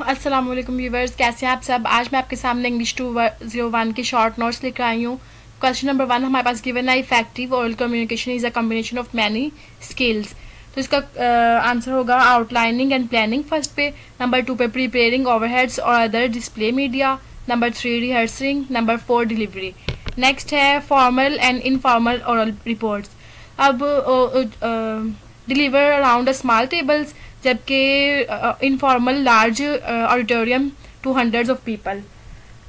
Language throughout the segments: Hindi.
अस्सलाम-ओ-allaikum व्यूवर्स, कैसे हैं आप सब। आज मैं आपके सामने इंग्लिश 201 के शॉर्ट नोट्स लेकर आई हूँ। क्वेश्चन नंबर 1 हमारे पास गिवन है, effective oral communication is a combination of many skills. तो इसका आंसर होगा आउटलाइनिंग एंड प्लानिंग फर्स्ट पे। नंबर 2 पे प्रिपेयरिंग ओवरहेड्स और other display media. Number 3 rehearsing. Number 4 delivery. Next है formal and informal oral reports. अब deliver around a small tables, जबकि informal large auditorium to hundreds of people.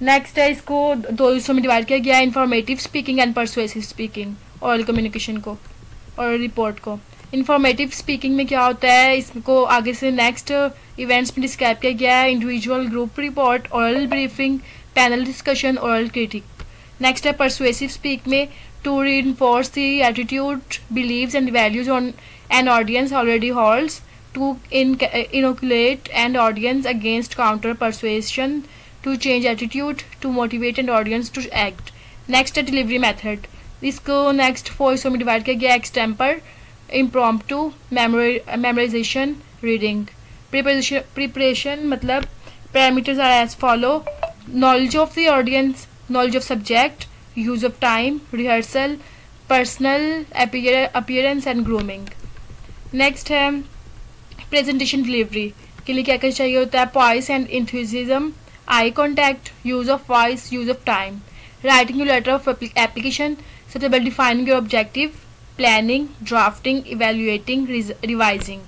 Next है, इसको दो हिस्सों में डिवाइड किया गया है, informative speaking and persuasive speaking oral communication को और रिपोर्ट को। इन्फॉर्मेटिव स्पीकिंग में क्या होता है, इसको आगे से नेक्स्ट इवेंट्स में डिस्क्राइब किया गया है, individual group report, oral briefing, panel discussion, oral critic. Next है परसुएसिव स्पीक में, to reinforce the attitude, beliefs and values on an audience already holds, to inoculate an audience against counter persuasion, to change attitude, to motivate an audience to act. Next है delivery method, इसको next 4 हिस्सों में डिवाइड किया गया, extemper, impromptu, memorization, reading. Preparation मतलब parameters are as follow: knowledge of the audience, knowledge of subject, use of time, rehearsal, personal appearance and grooming. Next है प्रेजेंटेशन डिलीवरी के लिए क्या क्या चाहिए होता है, voice and enthusiasm, eye contact, use of voice, use of time, writing your letter of application, सबसे पहले defining your objective, planning, drafting, evaluating, revising.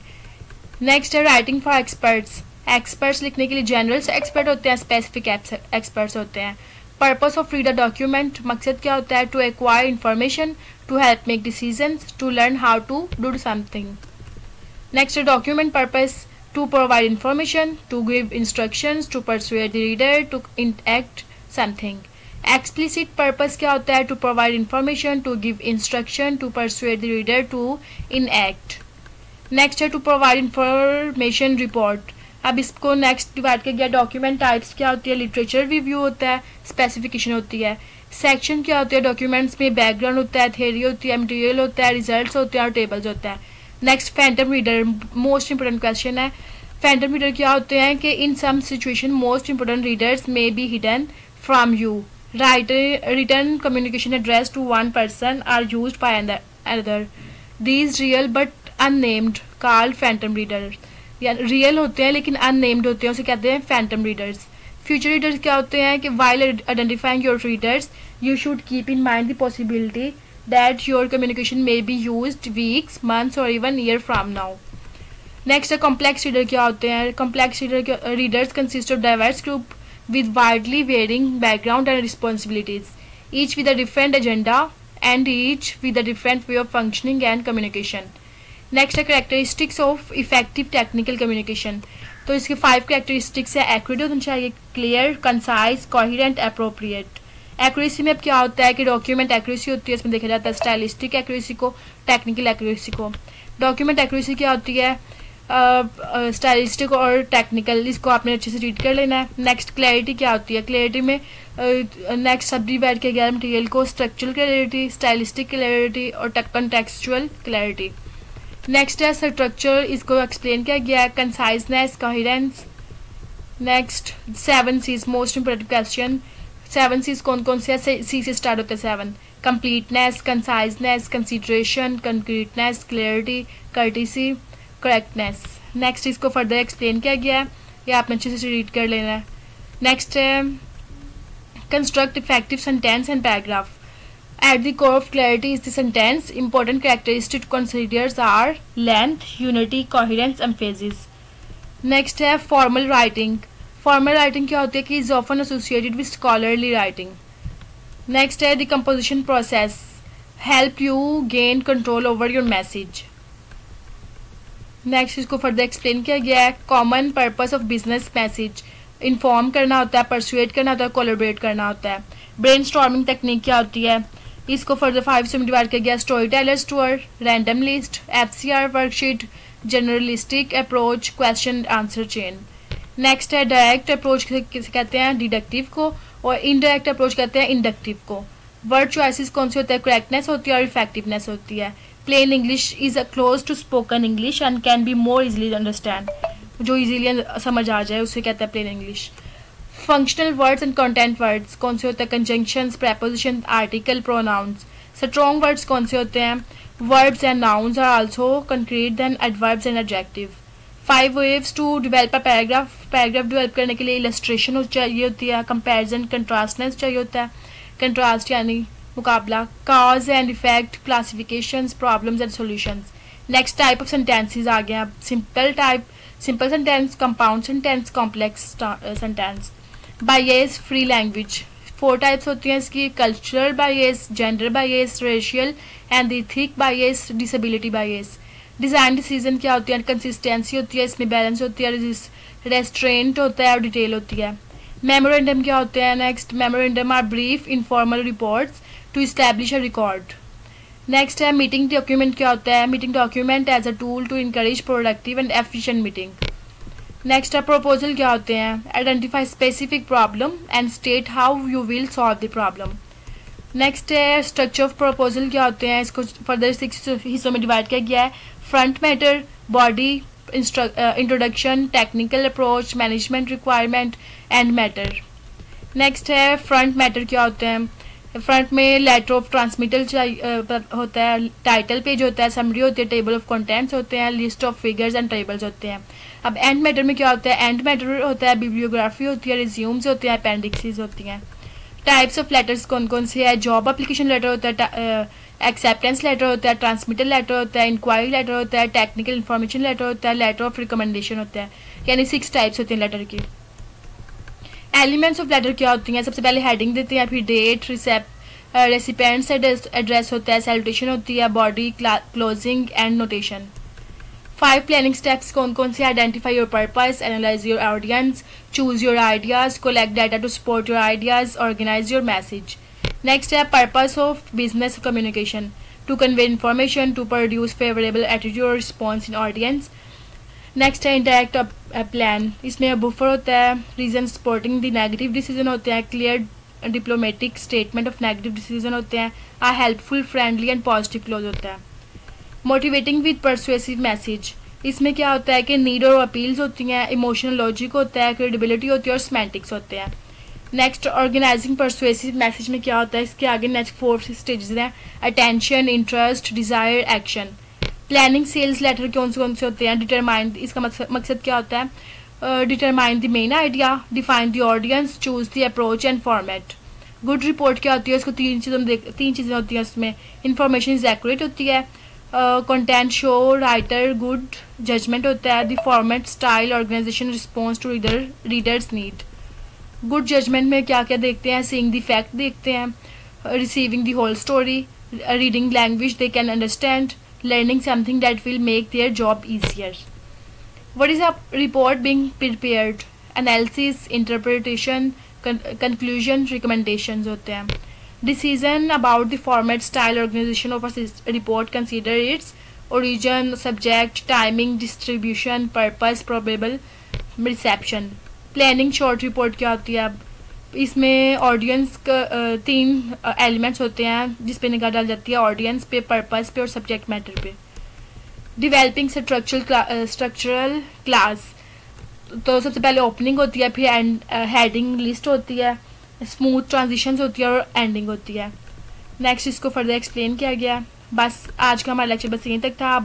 Next है राइटिंग फॉर एक्सपर्ट्स। एक्सपर्ट्स लिखने के लिए जनरल्स एक्सपर्ट होते हैं, स्पेसिफिक एक्सपर्ट्स होते हैं। Purpose of read a document, मकसद क्या होता है, to acquire information, to help make decisions, to learn how to do something. Next document purpose, to provide information, to give instructions, to persuade the reader to enact something. Explicit purpose क्या होता है, to provide information, to give instruction, to persuade the reader to enact. Next है टू प्रोवाइड इंफॉर्मेशन रिपोर्ट। अब इसको नेक्स्ट डिवाइड किया गया, डॉक्यूमेंट टाइप्स क्या होती है, लिटरेचर रिव्यू होता है, स्पेसिफिकेशन होती है। सेक्शन क्या होती है, डॉक्यूमेंट्स में बैकग्राउंड होता है, थ्योरी होती है, मटेरियल होता है, रिजल्ट्स होते हैं और टेबल्स होता है। Next phantom reader, most important question है। फैंटम रीडर क्या होते हैं कि in some situation most important readers may be hidden from you, written communication address to one person are used by another, these real but unnamed called phantom reader. या रियल होते हैं लेकिन अननेम्ड होते हैं, उसे कहते हैं फैंटम रीडर्स। फ्यूचर रीडर्स क्या होते हैं कि while identifying your readers you should keep in mind the possibility that your communication may be used weeks, months और even year from now. Next है कॉम्प्लेक्स रीडर क्या होते हैं। Complex readers consist of diverse group with widely varying background and responsibilities, each with a different agenda and each with a different way of functioning and communication. Next है characteristics of effective technical communication. तो इसके 5 कैरेक्टरिस्टिक्स है, एक्यूरेट होना चाहिए, clear, concise, coherent, appropriate. Accuracy में अब क्या होता है कि डॉक्यूमेंट एक्यूरेसी होती है, इसमें देखा जाता है स्टाइलिस्टिक एक्यूरेसी को, टेक्निकल एक्यूरेसी को। डॉक्यूमेंट एक्यूरेसी क्या होती है, स्टाइलिस्टिक और टेक्निकल, इसको आपने अच्छे से रीड कर लेना है। नेक्स्ट क्लैरिटी क्या होती है, क्लैरिटी में नेक्स्ट सब डिवाइड किया गया मटेरियल को, स्ट्रक्चरल क्लैरिटी, स्टाइलिस्टिक क्लैरिटी और कंटेक्चुअल क्लैरिटी। नेक्स्ट है स्ट्रक्चर, इसको एक्सप्लेन किया गया है, conciseness, coherence. Next 7 C's, most important question. 7 C's कौन कौन से है, सी से स्टार्ट होते हैं 7। Completeness, conciseness, consideration, concreteness, clarity, courtesy, correctness. Next इसको फर्दर एक्सप्लेन किया गया है, ये आपने अच्छे से रीड कर लेना है। नेक्स्ट है construct effective sentence and paragraph. At the core of clarity is the sentence. Important characteristics to consider are length, unity, coherence, emphasis. Next है formal writing. Formal writing क्या होती है कि is often associated with scholarly writing. Next है the composition process. Help you gain control over your message. Next इसको further explain किया गया है, common purpose of business message. Inform करना होता है, persuade करना होता है, collaborate करना होता है। Brainstorming technique क्या होती है, इसको फर्दर 5 से डिवाइड किया गया, storytellers tour, random list, FCR worksheet, generalistic approach, question answer chain. Next है डायरेक्ट अप्रोच कहते हैं डिडक्टिव को, और इनडायरेक्ट अप्रोच कहते हैं इंडक्टिव को। वर्ड चॉइसेस कौन सी होता है, करेक्टनेस होती है और इफेक्टिवनेस होती है। Plain English is close to spoken English and can be more easily understand. जो इजीली समझ आ जाए उसे कहते हैं plain English. Functional words and content words कौन से होते हैं? Conjunctions, preposition, article, pronouns. Strong words कौन से होते हैं? Verbs and nouns are also concrete then adverbs and adjective. 5 waves to develop a paragraph. Paragraph develop करने के लिए इलस्ट्रेशन चाहिए होती है, कंपैरिजन, कंट्रास्टनेस चाहिए होता है, कंट्रास्ट यानी मुकाबला, cause and effect, classifications, problems and solutions. Next type of sentences आ गया। Simple type, simple sentence, compound sentence, complex sentence. Bias, free language. 4 types होती हैं इसकी: cultural bias, gender bias, racial and ethic bias, disability bias. Design decision क्या होती है? कंसिस्टेंसी होती है, इसमें बैलेंस होती है, रेस्ट्रेंट होता है और डिटेल होती है। मेमोरेंडम क्या होते हैं? Next, memorandum are brief informal reports to establish a record. Next है मीटिंग डॉक्यूमेंट क्या होता है? Meeting document as a tool to encourage productive and efficient meeting. Next है प्रपोजल क्या होते हैं? Identify specific problem and state how you will solve the problem. Next है स्ट्रक्चर ऑफ प्रपोजल क्या होते हैं? इसको फर्दर 6 हिस्सों में डिवाइड किया गया है: front matter, body, introduction, technical approach, management requirement and matter. Next है फ्रंट मैटर क्या होते हैं? फ्रंट में लेटर ऑफ ट्रांसमिटल होता है, टाइटल पेज होता है, समरी होती है, टेबल ऑफ कंटेंट्स होते हैं, list of figures and tables होते हैं। अब एंड मैटर में क्या होता है? एंड मैटर होता है, बिब्लियोग्राफी होती है, रिज्यूम्स होते हैं, अपेंडिक्सेस होती हैं। टाइप्स ऑफ लेटर्स कौन कौन से है? जॉब एप्लीकेशन लेटर होता है, एक्सेप्टेंस लेटर होता है, ट्रांसमिटल लेटर होता है, इंक्वायरी लेटर होता है, टेक्निकल इन्फॉर्मेशन लेटर होता है, लेटर ऑफ रिकमेंडेशन होता है। यानी 6 टाइप्स होती हैं लेटर की। एलिमेंट्स ऑफ लेटर क्या होती हैं? सबसे पहले हेडिंग देते हैं, फिर डेट, रेसिपेंट्स एड्रेस होता है, सैल्यूटेशन होती है, body, closing and notation. 5 planning steps कौन कौन से? Identify your purpose, analyse your audience, choose your ideas, collect data to support your ideas, organise your message. Next है purpose of business communication, to convey information, to produce favourable attitude और रिस्पॉन्स इन ऑडियंस। नेक्स्ट है इंटरेक्ट प्लान, इसमें बुफर होता है, reason supporting the negative decision होते हैं, clear diplomatic statement of negative decision होते हैं, a helpful, friendly and positive close होता है। मोटिवेटिंग विद परसुएसिव मैसेज, इसमें क्या होता है कि नीड और अपील्स होती हैं, इमोशनल लॉजिक होता है, क्रेडिबिलिटी होती है और सेमेंटिक्स होते हैं। नेक्स्ट ऑर्गेनाइजिंग परसुएसिव मैसेज में क्या होता है? इसके आगे नेक्स्ट 4 स्टेजेस हैं: attention, interest, desire, action. Planning sales letter कौन से होते हैं? डिटरमाइन, इसका मकसद क्या होता है? Determine the main idea, define the audience, choose the approach and format. Good report क्या होती है? इसको 3 चीज़ें होती हैं उसमें: इंफॉर्मेशन इज एक्यूरेट होती है, content show writer good judgment होता है, the format, style, organization, response to readers need. Good judgment में क्या क्या देखते हैं? सीइंग द फैक्ट देखते हैं, receiving the whole story, reading language they can understand, learning something that will make their job easier. What is a report being prepared? Analysis, interpretation, conclusion, recommendations होते हैं. Decision about the format, style, organization of a report. Consider its origin, subject, timing, distribution, purpose, probable reception. Planning short report क्या होती है? अब इसमें ऑडियंस का 3 एलिमेंट्स होते हैं जिस पे निगाह डाल जाती है: ऑडियंस पे, पर्पस पे और सब्जेक्ट मैटर पे। डिवेलपिंग स्ट्रक्चरल क्लास, तो सबसे पहले ओपनिंग होती है, फिर हेडिंग लिस्ट होती है, स्मूथ ट्रांजिशंस होती है और एंडिंग होती है। नेक्स्ट इसको फर्दर एक्सप्लेन किया गया। बस आज का हमारा लेक्चर बस यहीं तक था।